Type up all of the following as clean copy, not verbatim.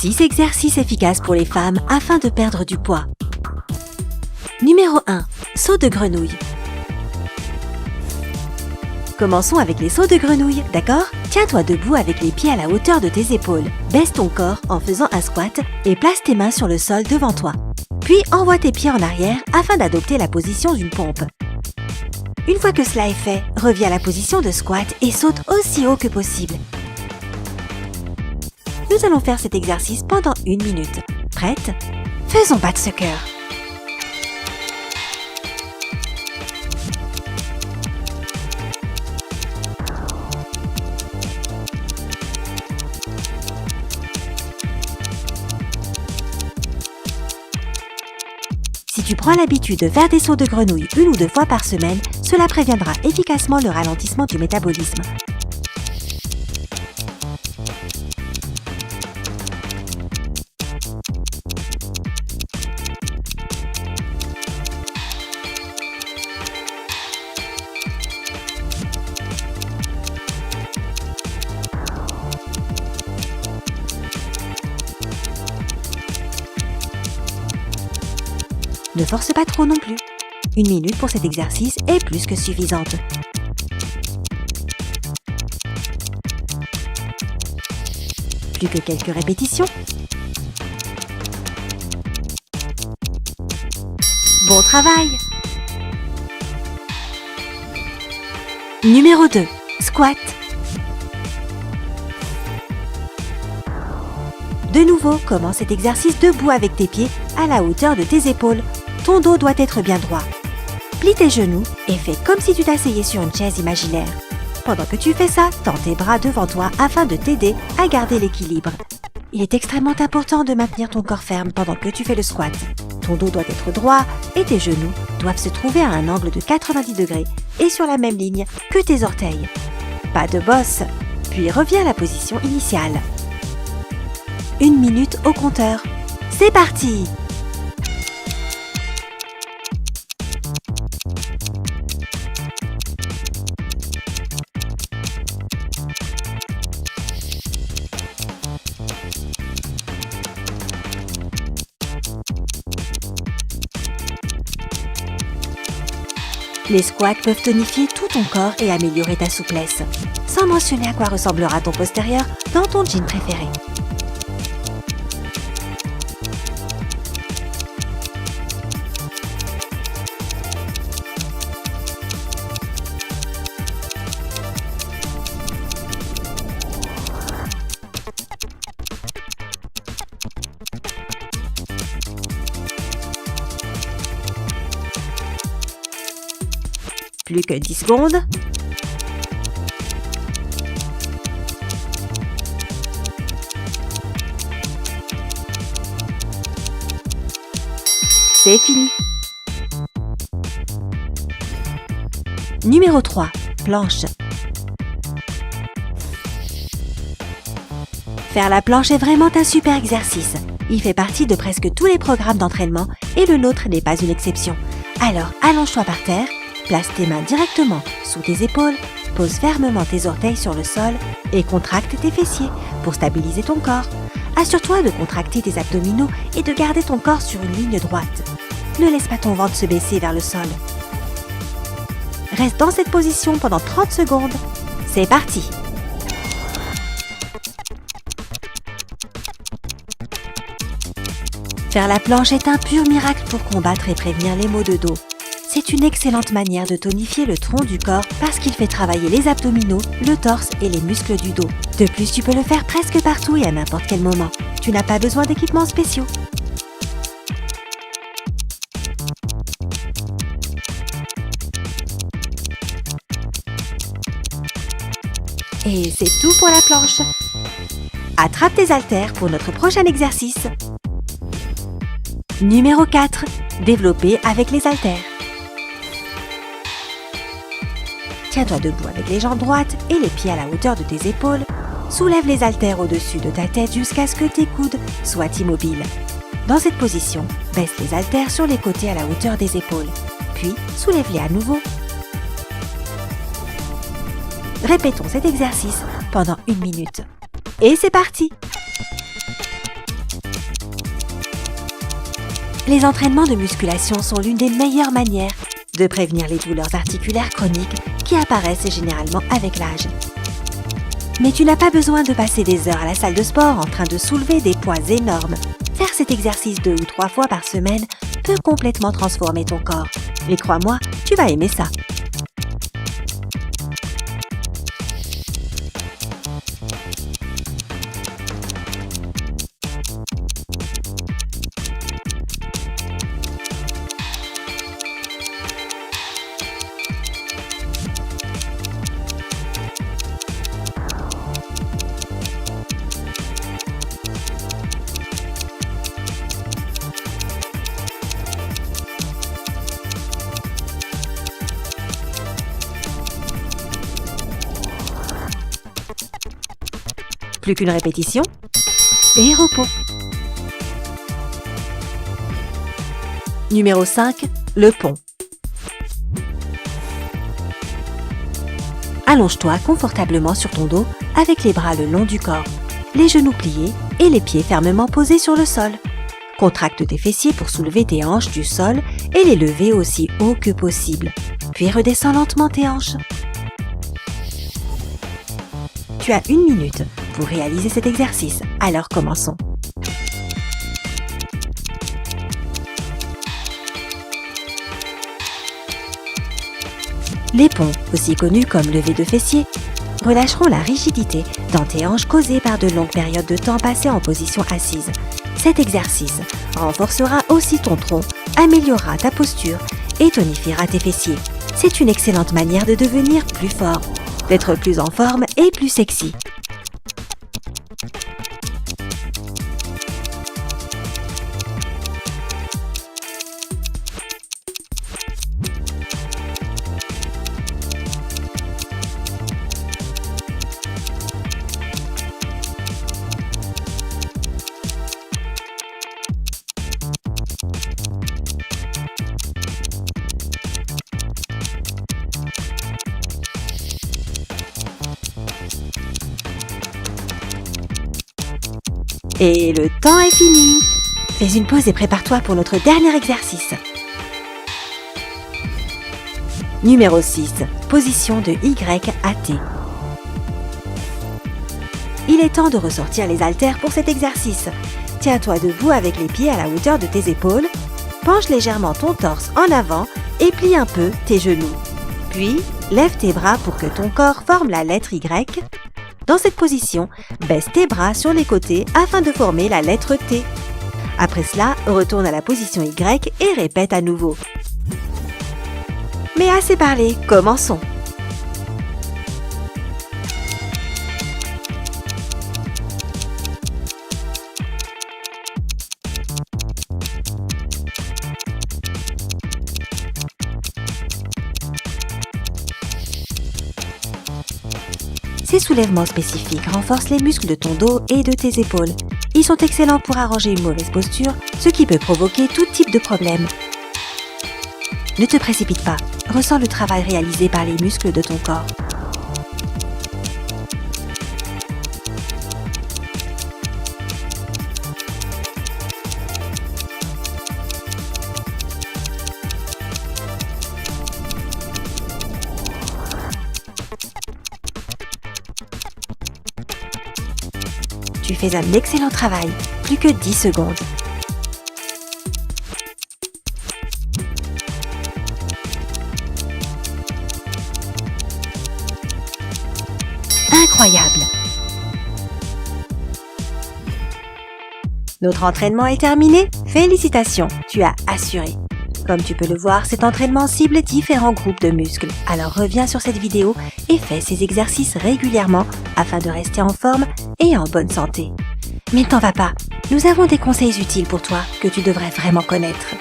6 exercices efficaces pour les femmes afin de perdre du poids. Numéro 1. Saut de grenouille. Commençons avec les sauts de grenouille, d'accord? Tiens-toi debout avec les pieds à la hauteur de tes épaules. Baisse ton corps en faisant un squat et place tes mains sur le sol devant toi. Puis envoie tes pieds en arrière afin d'adopter la position d'une pompe. Une fois que cela est fait, reviens à la position de squat et saute aussi haut que possible. Nous allons faire cet exercice pendant 1 minute. Prête? Faisons battre ce cœur. Si tu prends l'habitude de faire des sauts de grenouille 1 ou 2 fois par semaine, cela préviendra efficacement le ralentissement du métabolisme. Ne force pas trop non plus. 1 minute pour cet exercice est plus que suffisante. Plus que quelques répétitions. Bon travail! Numéro 2. Squat. De nouveau, commence cet exercice debout avec tes pieds à la hauteur de tes épaules. Ton dos doit être bien droit. Plie tes genoux et fais comme si tu t'asseyais sur une chaise imaginaire. Pendant que tu fais ça, tends tes bras devant toi afin de t'aider à garder l'équilibre. Il est extrêmement important de maintenir ton corps ferme pendant que tu fais le squat. Ton dos doit être droit et tes genoux doivent se trouver à un angle de 90 degrés et sur la même ligne que tes orteils. Pas de bosse, puis reviens à la position initiale. 1 minute au compteur. C'est parti! Les squats peuvent tonifier tout ton corps et améliorer ta souplesse, sans mentionner à quoi ressemblera ton postérieur dans ton jean préféré. Plus que 10 secondes. C'est fini. Numéro 3. Planche. Faire la planche est vraiment un super exercice. Il fait partie de presque tous les programmes d'entraînement et le nôtre n'est pas une exception. Alors allonge-toi par terre. Place tes mains directement sous tes épaules, pose fermement tes orteils sur le sol et contracte tes fessiers pour stabiliser ton corps. Assure-toi de contracter tes abdominaux et de garder ton corps sur une ligne droite. Ne laisse pas ton ventre se baisser vers le sol. Reste dans cette position pendant 30 secondes. C'est parti! Faire la planche est un pur miracle pour combattre et prévenir les maux de dos. C'est une excellente manière de tonifier le tronc du corps parce qu'il fait travailler les abdominaux, le torse et les muscles du dos. De plus, tu peux le faire presque partout et à n'importe quel moment. Tu n'as pas besoin d'équipements spéciaux. Et c'est tout pour la planche. Attrape tes haltères pour notre prochain exercice. Numéro 4. Développer avec les haltères. Tiens-toi debout avec les jambes droites et les pieds à la hauteur de tes épaules. Soulève les haltères au-dessus de ta tête jusqu'à ce que tes coudes soient immobiles. Dans cette position, baisse les haltères sur les côtés à la hauteur des épaules. Puis, soulève-les à nouveau. Répétons cet exercice pendant 1 minute. Et c'est parti! Les entraînements de musculation sont l'une des meilleures manières de prévenir les douleurs articulaires chroniques qui apparaissent généralement avec l'âge. Mais tu n'as pas besoin de passer des heures à la salle de sport en train de soulever des poids énormes. Faire cet exercice 2 ou 3 fois par semaine peut complètement transformer ton corps. Et crois-moi, tu vas aimer ça. Plus qu'une répétition et repos. Numéro 5, le pont. Allonge-toi confortablement sur ton dos avec les bras le long du corps, les genoux pliés et les pieds fermement posés sur le sol. Contracte tes fessiers pour soulever tes hanches du sol et les lever aussi haut que possible. Puis redescends lentement tes hanches. Tu as 1 minute pour réaliser cet exercice, alors commençons. Les ponts, aussi connus comme levée de fessiers, relâcheront la rigidité dans tes hanches causée par de longues périodes de temps passées en position assise. Cet exercice renforcera aussi ton tronc, améliorera ta posture et tonifiera tes fessiers. C'est une excellente manière de devenir plus fort, d'être plus en forme et plus sexy. Et le temps est fini. Fais une pause et prépare-toi pour notre dernier exercice. Numéro 6. Position de Y à T. Il est temps de ressortir les haltères pour cet exercice. Tiens-toi debout avec les pieds à la hauteur de tes épaules. Penche légèrement ton torse en avant et plie un peu tes genoux. Puis, lève tes bras pour que ton corps forme la lettre Y. Dans cette position, baisse tes bras sur les côtés afin de former la lettre T. Après cela, retourne à la position Y et répète à nouveau. Mais assez parlé, commençons. Ces soulèvements spécifiques renforcent les muscles de ton dos et de tes épaules. Ils sont excellents pour arranger une mauvaise posture, ce qui peut provoquer tout type de problème. Ne te précipite pas, ressens le travail réalisé par les muscles de ton corps. Tu fais un excellent travail, plus que 10 secondes. Incroyable! Notre entraînement est terminé. Félicitations, tu as assuré. Comme tu peux le voir, cet entraînement cible différents groupes de muscles. Alors reviens sur cette vidéo et fais ces exercices régulièrement afin de rester en forme et en bonne santé. Mais ne t'en va pas, nous avons des conseils utiles pour toi que tu devrais vraiment connaître.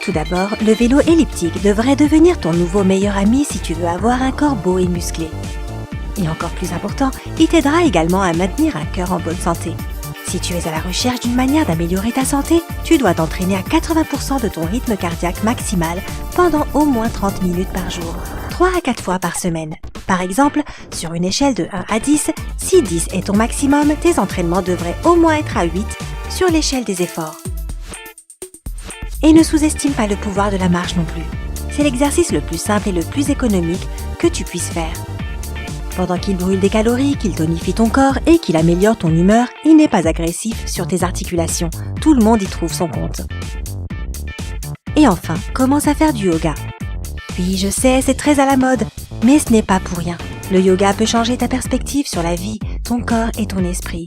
Tout d'abord, le vélo elliptique devrait devenir ton nouveau meilleur ami si tu veux avoir un corps beau et musclé. Et encore plus important, il t'aidera également à maintenir un cœur en bonne santé. Si tu es à la recherche d'une manière d'améliorer ta santé, tu dois t'entraîner à 80% de ton rythme cardiaque maximal pendant au moins 30 minutes par jour, 3 à 4 fois par semaine. Par exemple, sur une échelle de 1 à 10, si 10 est ton maximum, tes entraînements devraient au moins être à 8 sur l'échelle des efforts. Et ne sous-estime pas le pouvoir de la marche non plus. C'est l'exercice le plus simple et le plus économique que tu puisses faire. Pendant qu'il brûle des calories, qu'il tonifie ton corps et qu'il améliore ton humeur, il n'est pas agressif sur tes articulations. Tout le monde y trouve son compte. Et enfin, commence à faire du yoga. Oui, je sais, c'est très à la mode, mais ce n'est pas pour rien. Le yoga peut changer ta perspective sur la vie, ton corps et ton esprit.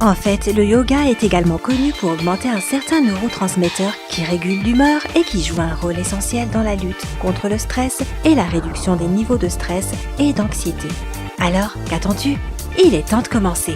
En fait, le yoga est également connu pour augmenter un certain neurotransmetteur qui régule l'humeur et qui joue un rôle essentiel dans la lutte contre le stress et la réduction des niveaux de stress et d'anxiété. Alors, qu'attends-tu? Il est temps de commencer.